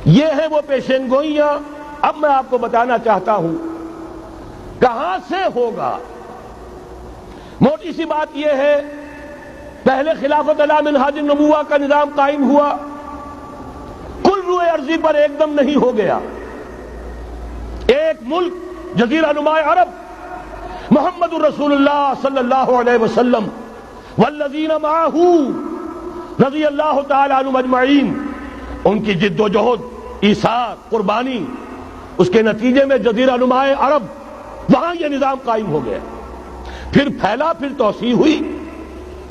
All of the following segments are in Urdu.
یہ ہیں وہ پیشین گوئیاں. اب میں آپ کو بتانا چاہتا ہوں کہاں سے ہوگا. موٹی سی بات یہ ہے، پہلے خلافت علی منہاج النبوہ کا نظام قائم ہوا، کل روئے ارضی پر ایک دم نہیں ہو گیا. ایک ملک جزیرہ نما عرب، محمد الرسول اللہ صلی اللہ علیہ وسلم والذین معہ رضی اللہ تعالی عنہم اجمعین، ان کی جد و جہد، ایثار، قربانی، اس کے نتیجے میں جزیرہ نما عرب وہاں یہ نظام قائم ہو گیا. پھر پھیلا، پھر توسیع ہوئی.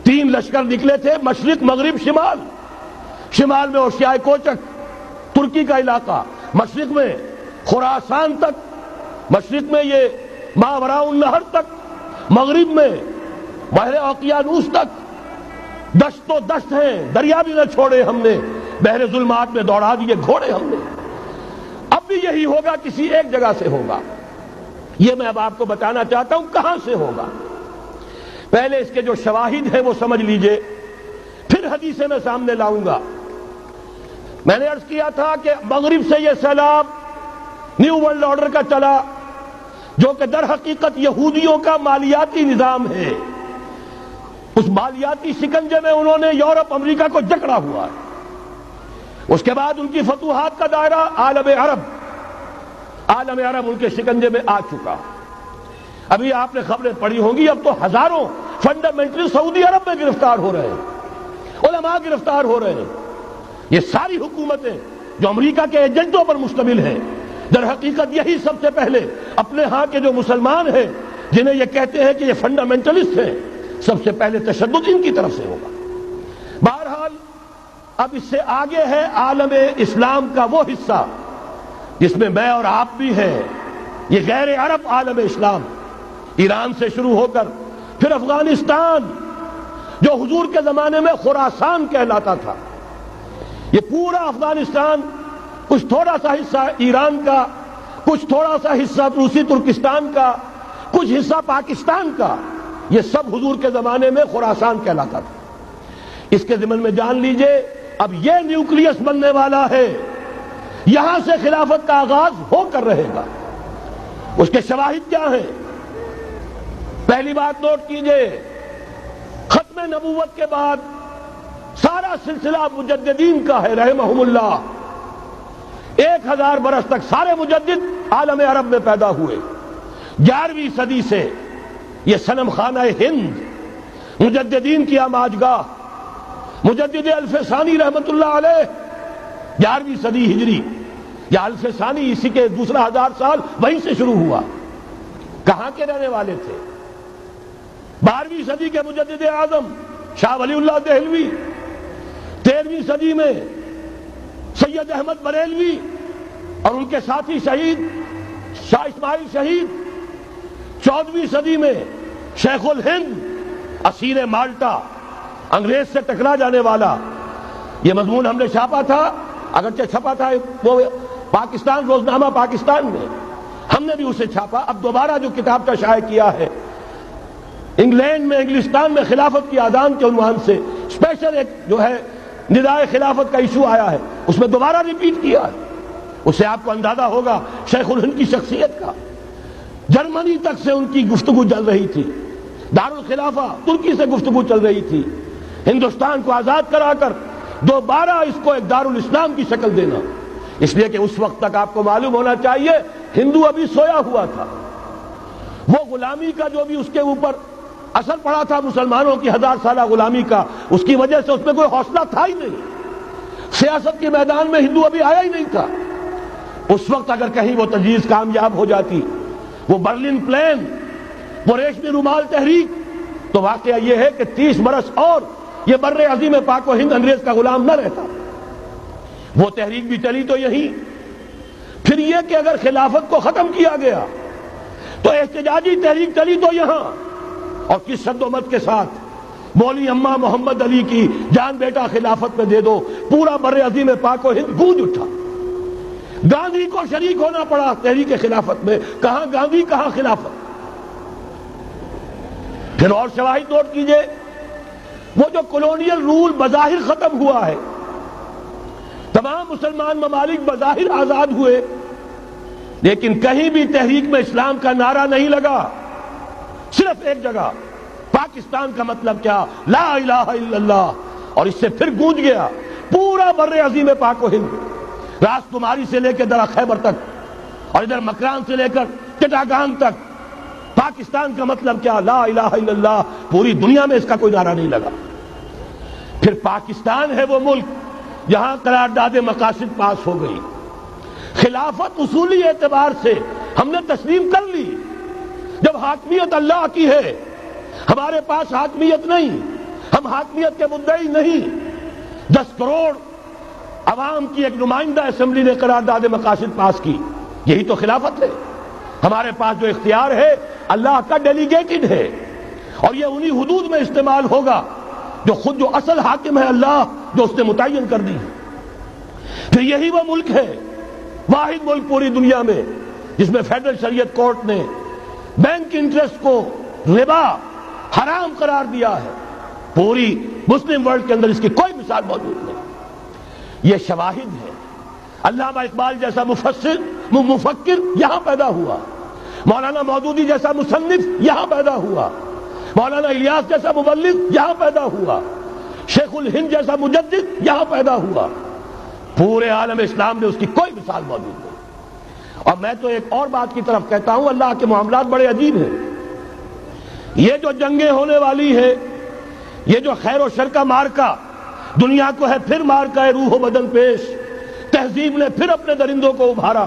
3 لشکر نکلے تھے، مشرق، مغرب، شمال. شمال میں اوشیائے کوچک ترکی کا علاقہ، مشرق میں خراسان تک، مشرق میں یہ ماوراء النہر تک، مغرب میں بحر اوقیانوس تک. دشت و دشت ہیں، دریا بھی نہ چھوڑے ہم نے، بحر ظلمات میں دوڑا دیے گھوڑے ہم نے. اب بھی یہی ہوگا، کسی ایک جگہ سے ہوگا. یہ میں اب آپ کو بتانا چاہتا ہوں کہاں سے ہوگا. پہلے اس کے جو شواہد ہیں وہ سمجھ لیجئے، پھر حدیثیں میں سامنے لاؤں گا. میں نے عرض کیا تھا کہ مغرب سے یہ سیلاب نیو ورلڈ آرڈر کا چلا، جو کہ در حقیقت یہودیوں کا مالیاتی نظام ہے. اس مالیاتی شکنجے میں انہوں نے یورپ، امریکہ کو جکڑا ہوا ہے. اس کے بعد ان کی فتوحات کا دائرہ عالم عرب ان کے شکنجے میں آ چکا. ابھی آپ نے خبریں پڑھی ہوں گی، اب تو ہزاروں فنڈامنٹل سعودی عرب میں گرفتار ہو رہے ہیں، علماء گرفتار ہو رہے ہیں. یہ ساری حکومتیں جو امریکہ کے ایجنٹوں پر مشتمل ہیں، در حقیقت یہی سب سے پہلے اپنے ہاں کے جو مسلمان ہیں، جنہیں یہ کہتے ہیں کہ یہ فنڈامنٹلسٹ ہیں، سب سے پہلے تشدد ان کی طرف سے ہوگا. بہرحال اب اس سے آگے ہے عالم اسلام کا وہ حصہ جس میں میں اور آپ بھی ہیں. یہ غیر عرب عالم اسلام، ایران سے شروع ہو کر پھر افغانستان، جو حضور کے زمانے میں خراسان کہلاتا تھا. یہ پورا افغانستان، کچھ تھوڑا سا حصہ ایران کا، کچھ تھوڑا سا حصہ روسی ترکستان کا، کچھ حصہ پاکستان کا، یہ سب حضور کے زمانے میں خراسان کہلاتا تھا. اس کے ضمن میں جان لیجئے اب یہ نیوکلیس بننے والا ہے، یہاں سے خلافت کا آغاز ہو کر رہے گا. اس کے شواہد کیا ہیں؟ پہلی بات نوٹ کیجئے، ختم نبوت کے بعد سارا سلسلہ مجددین کا ہے رحمہم اللہ. 1000 برس تک سارے مجدد عالم عرب میں پیدا ہوئے. 11ویں صدی سے یہ صنم خانہ ہند، مجددین کی آماجگاہ، مجدد الف ثانی رحمت اللہ علیہ، 11ویں صدی ہجری یا الف ثانی، اسی کے دوسرا 1000 سال وہیں سے شروع ہوا. کہاں کے رہنے والے تھے؟ 12ویں صدی کے مجدد اعظم شاہ ولی اللہ دہلوی، 13ویں صدی میں سید احمد بریلوی اور ان کے ساتھی شہید شاہ اسماعیل شہید، 14ویں صدی میں شیخ الہند، اسیر مالٹا، انگریز سے ٹکرا جانے والا. یہ مضمون ہم نے چھاپا تھا، اگرچہ چھپا تھا وہ پاکستان، روزنامہ پاکستان میں، ہم نے بھی اسے چھاپا. اب دوبارہ جو کتاب کا شائع کیا ہے، انگلینڈ میں، انگلستان میں خلافت کی اذان کے عنوان سے اسپیشل ایک جو ہے ندائے خلافت کا ایشو آیا ہے، اس میں دوبارہ ریپیٹ کیا ہے. اس سے آپ کو اندازہ ہوگا شیخ الہند کی شخصیت کا. جرمنی تک سے ان کی گفتگو چل رہی تھی، دارالخلافہ ترکی سے گفتگو چل رہی تھی، ہندوستان کو آزاد کرا کر دوبارہ اس کو ایک دارالاسلام کی شکل دینا. اس لیے کہ اس وقت تک آپ کو معلوم ہونا چاہیے ہندو ابھی سویا ہوا تھا. وہ غلامی کا جو بھی اس کے اوپر اثر پڑا تھا، مسلمانوں کی 1000 سالہ غلامی کا، اس کی وجہ سے اس میں کوئی حوصلہ تھا ہی نہیں. سیاست کے میدان میں ہندو ابھی آیا ہی نہیں تھا. اس وقت اگر کہیں وہ تجویز کامیاب ہو جاتی، وہ برلن پلان، وہ ریشمی رومال تحریک، تو واقعہ یہ ہے کہ 30 برس اور یہ بر عظیم پاک و ہند انگریز کا غلام نہ رہتا. وہ تحریک بھی چلی تو یہیں. پھر یہ کہ اگر خلافت کو ختم کیا گیا تو احتجاجی تحریک چلی تو یہاں، اور کس شد و مت کے ساتھ مولوی اما محمد علی کی جان بیٹا خلافت میں دے دو، پورا بر عظیم پاک و ہند گونج اٹھا. گاندھی کو شریک ہونا پڑا تحریک خلافت میں. کہاں گاندھی، کہاں خلافت. پھر اور شواہد نوٹ کیجئے، وہ جو کولونیل رول بظاہر ختم ہوا ہے، تمام مسلمان ممالک بظاہر آزاد ہوئے، لیکن کہیں بھی تحریک میں اسلام کا نعرہ نہیں لگا، صرف ایک جگہ پاکستان کا مطلب کیا، لا الہ الا اللہ، اور اس سے پھر گونج گیا پورا بر عظیم پاک و ہند، راس کماری سے لے کے درہ خیبر تک اور ادھر مکران سے لے کر چٹاگان تک، پاکستان کا مطلب کیا، لا الہ الا اللہ، پوری دنیا میں اس کا کوئی نعرہ نہیں لگا۔ پھر پاکستان ہے وہ ملک جہاں قرارداد مقاصد پاس ہو گئی، خلافت اصولی اعتبار سے ہم نے تسلیم کر لی، جب حاکمیت اللہ کی ہے، ہمارے پاس حاکمیت نہیں، ہم حاکمیت کے مدعی نہیں۔ 10 کروڑ عوام کی ایک نمائندہ اسمبلی نے قرارداد مقاصد پاس کی، یہی تو خلافت ہے۔ ہمارے پاس جو اختیار ہے اللہ کا ڈیلیگیٹڈ ہے، اور یہ انہی حدود میں استعمال ہوگا جو اصل حاکم ہے اللہ، جو اس نے متعین کر دی ہے۔ پھر یہی وہ ملک ہے، واحد ملک پوری دنیا میں جس میں فیڈرل شریعت کورٹ نے بینک انٹرسٹ کو ربا حرام قرار دیا ہے، پوری مسلم ورلڈ کے اندر اس کی کوئی مثال موجود نہیں۔ یہ شواہد ہے۔ علامہ اقبال جیسا مفکر یہاں پیدا ہوا، مولانا مودودی جیسا مصنف یہاں پیدا ہوا، مولانا الیاس جیسا مبلغ یہاں پیدا ہوا، شیخ الہند جیسا مجدد یہاں پیدا ہوا، پورے عالم اسلام میں اس کی کوئی مثال موجود نہیں۔ اور میں تو ایک اور بات کی طرف کہتا ہوں، اللہ کے معاملات بڑے عجیب ہیں۔ یہ جو جنگیں ہونے والی ہے، یہ جو خیر و شر کا مارکا دنیا کو ہے، پھر مارکا ہے روح و بدن پیش، تہذیب نے پھر اپنے درندوں کو ابھارا،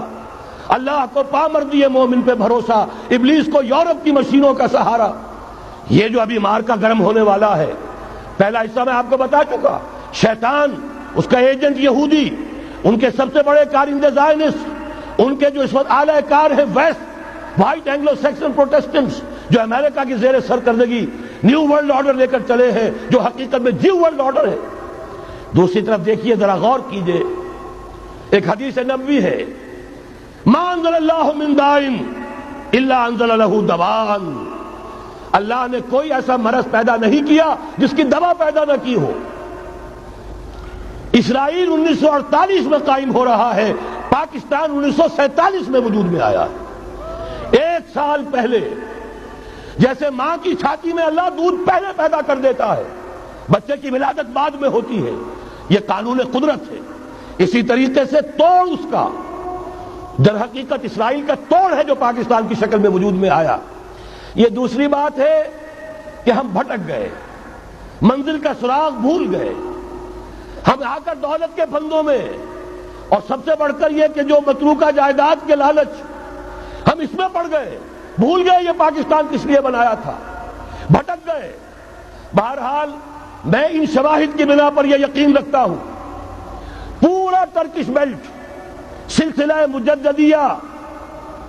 اللہ کو پامردی مومن پہ بھروسہ، ابلیس کو یورپ کی مشینوں کا سہارا۔ یہ جو ابھی مارکا گرم ہونے والا ہے، پہلا حصہ میں آپ کو بتا چکا، شیطان، اس کا ایجنٹ یہودی، ان کے سب سے بڑے کارندے زائنسٹ، ان کے جو اس وقت اعلی کار ہیں ویسٹ، وائٹ اینگلو سیکسن پروٹیسٹنٹس، جو امریکہ کی زیر سرکردگی نیو ورلڈ آرڈر لے کر چلے ہیں، جو حقیقت میں نیو ورلڈ آرڈر ہے۔ دوسری طرف دیکھیے، ذرا غور کیجئے، ایک حدیث نبوی ہے، ما انزل اللہ من دائن الا انزل لہ دواء، اللہ نے کوئی ایسا مرض پیدا نہیں کیا جس کی دوا پیدا نہ کی ہو۔ اسرائیل 1948 میں قائم ہو رہا ہے، پاکستان 1947 میں وجود میں آیا ہے۔ 1 سال پہلے، جیسے ماں کی چھاتی میں اللہ دودھ پہلے پیدا کر دیتا ہے، بچے کی ولادت بعد میں ہوتی ہے، یہ قانون قدرت ہے۔ اسی طریقے سے توڑ اس کا در حقیقت اسرائیل کا توڑ ہے جو پاکستان کی شکل میں وجود میں آیا۔ یہ دوسری بات ہے کہ ہم بھٹک گئے، منزل کا سراغ بھول گئے، ہم آ کر دولت کے پھندوں میں، اور سب سے بڑھ کر یہ کہ جو متروکہ جائیداد کے لالچ، ہم اس میں پڑ گئے، بھول گئے یہ پاکستان کس لیے بنایا تھا، بھٹک گئے۔ بہرحال میں ان شواہد کی بنا پر یہ یقین رکھتا ہوں، پورا ٹرکش بیلٹ سلسلہ مجددیہ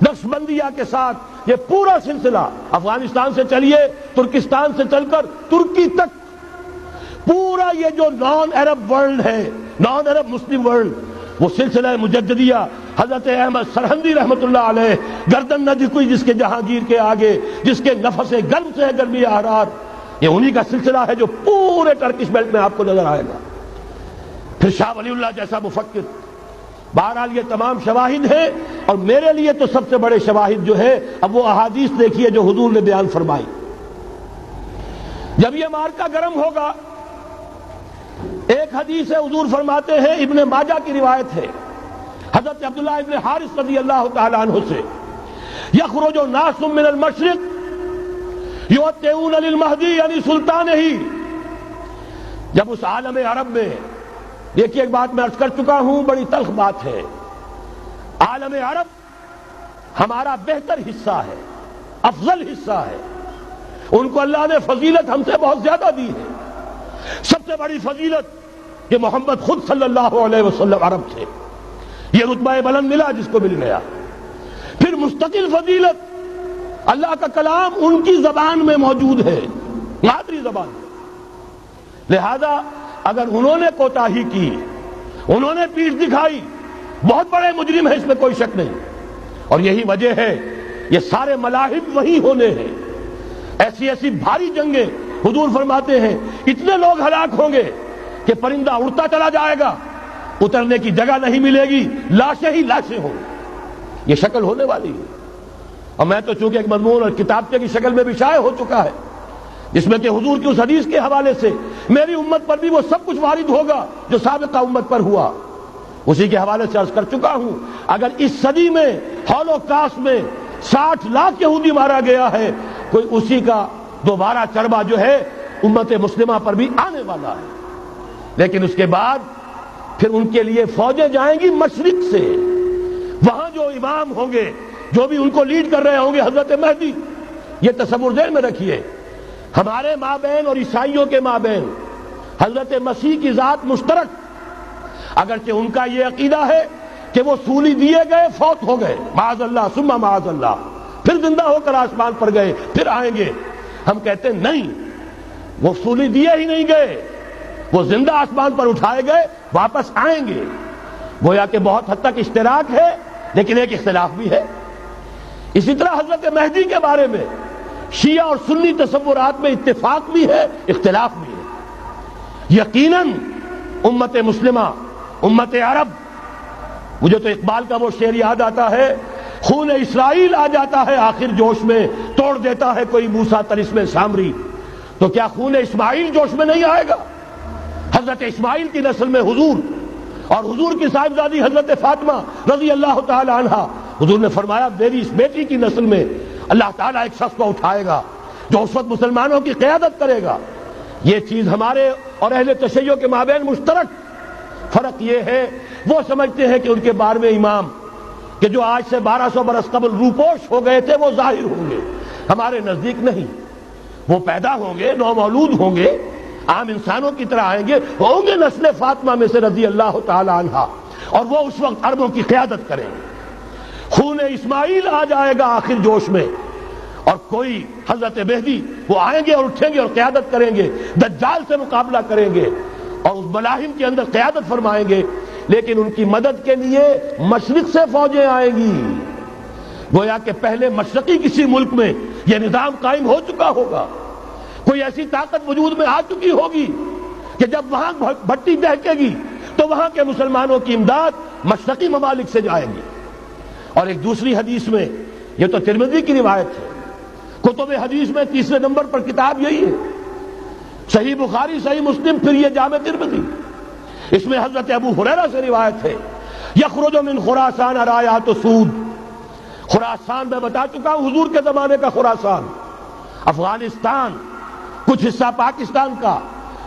نقشبندیہ کے ساتھ، یہ پورا سلسلہ افغانستان سے چلیے، ترکستان سے چل کر ترکی تک، پورا یہ جو نان عرب ورلڈ ہے، نان عرب مسلم ورلڈ، وہ سلسلہ مجددیہ حضرت احمد سرہندی رحمت اللہ علیہ، گردن نہ جھکی جس کے جہانگیر کے آگے، جس کے نفس گرم سے ہے گرمی احرار، یہ انہی کا سلسلہ ہے جو پورے ٹرکش بیلٹ میں آپ کو نظر آئے گا۔ پھر شاہ ولی اللہ جیسا مفکر۔ بہرحال یہ تمام شواہد ہیں، اور میرے لیے تو سب سے بڑے شواہد جو ہے، اب وہ احادیث دیکھیے جو حضور نے بیان فرمائی۔ جب یہ مارکا گرم ہوگا، ایک حدیث ہے، حضور فرماتے ہیں، ابن ماجہ کی روایت ہے حضرت عبداللہ ابن حارث رضی اللہ تعالیٰ عنہ سے، یخرج ناس من المشرق یؤتون للمہدی یعنی سلطان ہی۔ جب اس عالم عرب میں، دیکھیے ایک بات میں عرض کر چکا ہوں، بڑی تلخ بات ہے، عالم عرب ہمارا بہتر حصہ ہے، افضل حصہ ہے، ان کو اللہ نے فضیلت ہم سے بہت زیادہ دی ہے۔ سب سے بڑی فضیلت کہ محمد خود صلی اللہ علیہ وسلم عرب تھے، یہ رتبہ بلند ملا جس کو مل گیا۔ پھر مستقل فضیلت، اللہ کا کلام ان کی زبان میں موجود ہے، مادری زبان ہے، لہذا اگر انہوں نے کوتاہی کی، انہوں نے پیٹھ دکھائی، بہت بڑے مجرم ہیں، اس میں کوئی شک نہیں۔ اور یہی وجہ ہے یہ سارے ملاحم وہی ہونے ہیں، ایسی ایسی بھاری جنگیں، حضور فرماتے ہیں اتنے لوگ ہلاک ہوں گے کہ پرندہ اڑتا چلا جائے گا، اترنے کی جگہ نہیں ملے گی، لاشیں ہی لاشیں ہوں، یہ شکل ہونے والی ہے۔ اور میں تو چونکہ ایک مضمون اور کتابچے کی شکل میں بھی شائع ہو چکا ہے، جس میں کہ حضور کی اس حدیث کے حوالے سے میری امت پر بھی وہ سب کچھ وارد ہوگا جو سابقہ امت پر ہوا، اسی کے حوالے سے عرض کر چکا ہوں۔ اگر اس صدی میں ہولوکاسٹ میں 60 لاکھ یہودی مارا گیا ہے، کوئی اسی کا دوبارہ چربا جو ہے امت مسلمہ پر بھی آنے والا ہے۔ لیکن اس کے بعد پھر ان کے لیے فوجیں جائیں گی مشرق سے، وہاں جو امام ہوں گے، جو بھی ان کو لیڈ کر رہے ہوں گے، حضرت مہدی۔ یہ تصور ذہن میں رکھیے، ہمارے مابین اور عیسائیوں کے مابین حضرت مسیح کی ذات مشترک، اگرچہ ان کا یہ عقیدہ ہے کہ وہ سولی دیے گئے، فوت ہو گئے، معاذ اللہ ثم معاذ اللہ، پھر زندہ ہو کر آسمان پر گئے، پھر آئیں گے۔ ہم کہتے ہیں نہیں، وہ سولی دیے ہی نہیں گئے، وہ زندہ آسمان پر اٹھائے گئے، واپس آئیں گے۔ گویا کہ بہت حد تک اشتراک ہے، لیکن ایک اختلاف بھی ہے۔ اسی طرح حضرت مہدی کے بارے میں شیعہ اور سنی تصورات میں اتفاق بھی ہے، اختلاف بھی ہے۔ یقیناً امت مسلمہ، امت عرب، مجھے تو اقبال کا وہ شعر یاد آتا ہے، خون اسرائیل آ جاتا ہے آخر جوش میں، توڑ دیتا ہے کوئی موسیٰ طلسم سامری۔ تو کیا خون اسماعیل جوش میں نہیں آئے گا؟ حضرت اسماعیل کی نسل میں حضور اور حضور کی صاحبزادی حضرت فاطمہ رضی اللہ تعالی عنہا، حضور نے فرمایا میری اس بیٹی کی نسل میں اللہ تعالیٰ ایک شخص کو اٹھائے گا جو اس وقت مسلمانوں کی قیادت کرے گا۔ یہ چیز ہمارے اور اہل تشیع کے مابین مشترک، فرق یہ ہے وہ سمجھتے ہیں کہ ان کے 12ویں امام کہ جو آج سے 1200 برس قبل روپوش ہو گئے تھے وہ ظاہر ہوں گے، ہمارے نزدیک نہیں، وہ پیدا ہوں گے، نو مولود ہوں گے، عام انسانوں کی طرح آئیں گے، ہوں گے نسل فاطمہ میں سے رضی اللہ تعالی عنہا، اور وہ اس وقت عربوں کی قیادت کریں گے۔ خون اسماعیل آ جائے گا آخر جوش میں، اور کوئی حضرت مہدی وہ آئیں گے اور اٹھیں گے اور قیادت کریں گے، دجال سے مقابلہ کریں گے اور اس ملاحم کے اندر قیادت فرمائیں گے۔ لیکن ان کی مدد کے لیے مشرق سے فوجیں آئیں گی۔ گویا کہ پہلے مشرقی کسی ملک میں یہ نظام قائم ہو چکا ہوگا، کوئی ایسی طاقت وجود میں آ چکی ہوگی کہ جب وہاں بھٹی دہکے گی تو وہاں کے مسلمانوں کی امداد مشرقی ممالک سے جائے گی۔ اور ایک دوسری حدیث میں، یہ تو ترمذی کی روایت ہے، کتب حدیث میں تیسرے نمبر پر کتاب یہی ہے، صحیح بخاری، صحیح مسلم، پھر یہ جامع ترمذی، اس میں حضرت ابو ہریرہ سے روایت ہے، یخرج من خراسان رایات سود۔ خراسان میں بتا چکا ہوں حضور کے زمانے کا خراسان، افغانستان، کچھ حصہ پاکستان کا،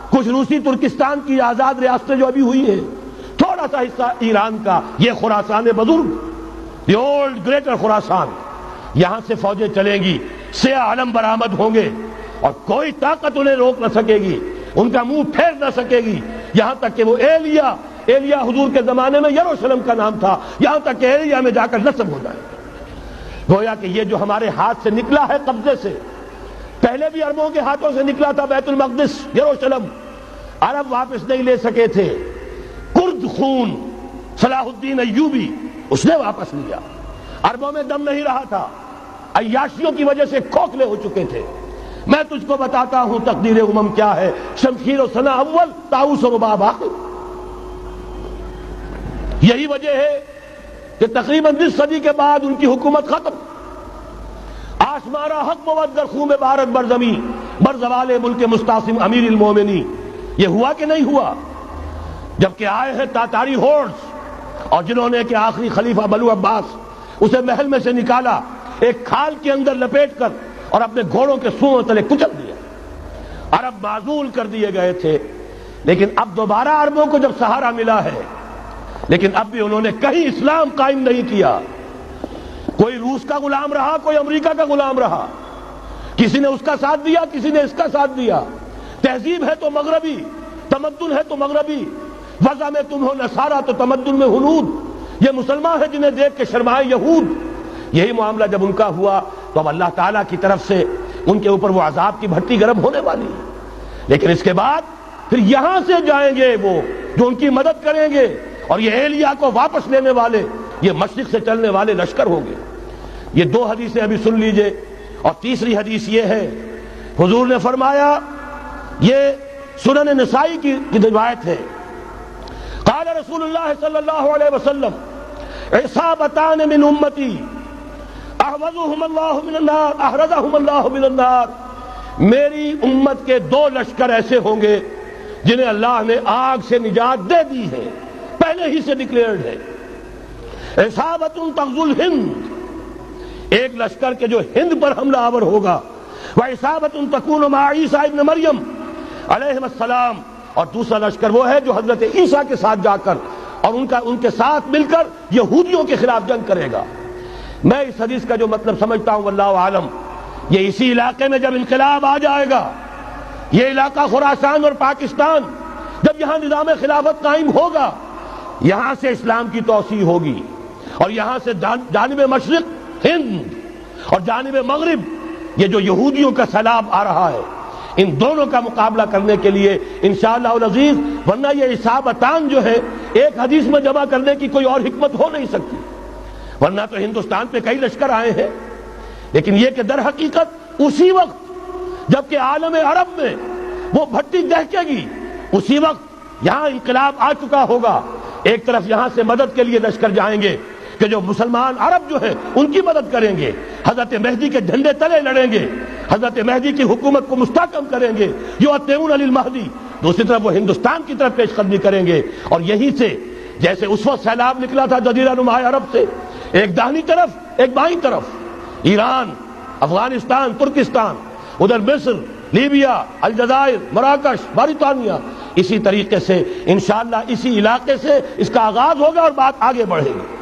کچھ روسی ترکستان کی آزاد ریاستیں جو ابھی ہوئی ہیں، تھوڑا سا حصہ ایران کا، یہ خراسان بزرگ، دی اولڈ گریٹر خراسان، یہاں سے فوجیں چلیں گی، سیاہ علم برآمد ہوں گے اور کوئی طاقت انہیں روک نہ سکے گی، ان کا منہ پھیر نہ سکے گی، یہاں تک کہ وہ ایلیا حضور کے زمانے میں یروشلم کا نام تھا، یہاں تک کہ ایلیا میں جا کر نصب ہو جائے۔ گویا کہ یہ جو ہمارے ہاتھ سے نکلا ہے قبضے سے، پہلے بھی عربوں کے ہاتھوں سے نکلا تھا بیت المقدس، یروشلم، عرب واپس نہیں لے سکے تھے، کرد خون صلاح الدین ایوبی اس نے واپس لیا، عربوں میں دم نہیں رہا تھا، عیاشیوں کی وجہ سے کھوکھلے ہو چکے تھے۔ میں تجھ کو بتاتا ہوں تقدیر امم کیا ہے، شمشیر و ثنا اول، طاؤس و رباب آخر۔ یہی وجہ ہے کہ تقریباً 20 صدی کے بعد ان کی حکومت ختم، آسمارا حق بود گر خون بارت بر زمین بر زوال ملک مستعصم امیر المومنین۔ یہ ہوا کہ نہیں ہوا؟ جبکہ آئے ہیں تاتاری ہورس، اور جنہوں نے کہ آخری خلیفہ بنو عباس اسے محل میں سے نکالا، ایک کھال کے اندر لپیٹ کر اور اپنے گھوڑوں کے سوؤں تلے کچل دیا۔ عرب معزول کر دیے گئے تھے، لیکن اب دوبارہ عربوں کو جب سہارا ملا ہے، لیکن اب بھی انہوں نے کہیں اسلام قائم نہیں کیا۔ کوئی روس کا غلام رہا، کوئی امریکہ کا غلام رہا، کسی نے اس کا ساتھ دیا، کسی نے اس کا ساتھ دیا۔ تہذیب ہے تو مغربی، تمدن ہے تو مغربی، وضع میں تم ہو نصارہ تو تمدن میں ہنود، یہ مسلمان ہیں جنہیں دیکھ کے شرمائے یہود۔ یہی معاملہ جب ان کا ہوا تو اب اللہ تعالیٰ کی طرف سے ان کے اوپر وہ عذاب کی بھٹی گرم ہونے والی ہے۔ لیکن اس کے بعد پھر یہاں سے جائیں گے وہ جو ان کی مدد کریں گے، اور یہ ایلیا کو واپس لینے والے یہ مشرق سے چلنے والے لشکر ہوں گے۔ یہ 2 حدیثیں ابھی سن لیجئے، اور تیسری حدیث یہ ہے، حضور نے فرمایا، یہ سنن نسائی کی روایت ہے، قال قال رسول اللہ صلی اللہ علیہ وسلم عصابتان من امتی احوزهم اللہ من النار احرزهم اللہ من النار، میری امت کے دو لشکر ایسے ہوں گے جنہیں اللہ نے آگ سے نجات دے دی ہے، پہلے ہی سے ڈکلیئرڈ ہے۔ عصابۃ تغزو الہند، ایک لشکر کے جو ہند پر حملہ آور ہوگا، وعصابۃ تکون مع عیسیٰ ابن مریم علیہ السلام، اور دوسرا لشکر وہ ہے جو حضرت عیسیٰ کے ساتھ جا کر اور ان کے ساتھ مل کر یہودیوں کے خلاف جنگ کرے گا۔ میں اس حدیث کا جو مطلب سمجھتا ہوں واللہ عالم، یہ اسی علاقے میں جب انقلاب آ جائے گا، یہ علاقہ خراسان اور پاکستان، جب یہاں نظام خلافت قائم ہوگا، یہاں سے اسلام کی توسیع ہوگی، اور یہاں سے جانب مشرق ہند اور جانب مغرب یہ جو یہودیوں کا سیلاب آ رہا ہے، ان دونوں کا مقابلہ کرنے کے لیے انشاءاللہ العزیز، ورنہ یہ عصابتان جو ہے ایک حدیث میں جمع کرنے کی کوئی اور حکمت ہو نہیں سکتی، ورنہ تو ہندوستان پہ کئی لشکر آئے ہیں، لیکن یہ کہ در حقیقت اسی وقت جب کہ عالم عرب میں وہ بھٹی دہکے گی، اسی وقت یہاں انقلاب آ چکا ہوگا، ایک طرف یہاں سے مدد کے لیے لشکر جائیں گے کہ جو مسلمان عرب جو ہیں ان کی مدد کریں گے، حضرت مہدی کے جھنڈے تلے لڑیں گے، حضرت مہدی کی حکومت کو مستحکم کریں گے، یؤطیعون للمہدی، دوسری طرف وہ ہندوستان کی طرف پیش قدمی کریں گے، اور یہیں سے جیسے اس وقت سیلاب نکلا تھا جزیرہ نما عرب سے، ایک داہنی طرف ایک بائیں طرف، ایران، افغانستان، ترکستان، ادھر مصر، لیبیا، الجزائر، مراکش، موریتانیہ، اسی طریقے سے انشاءاللہ اسی علاقے سے اس کا آغاز ہوگا اور بات آگے بڑھے گی۔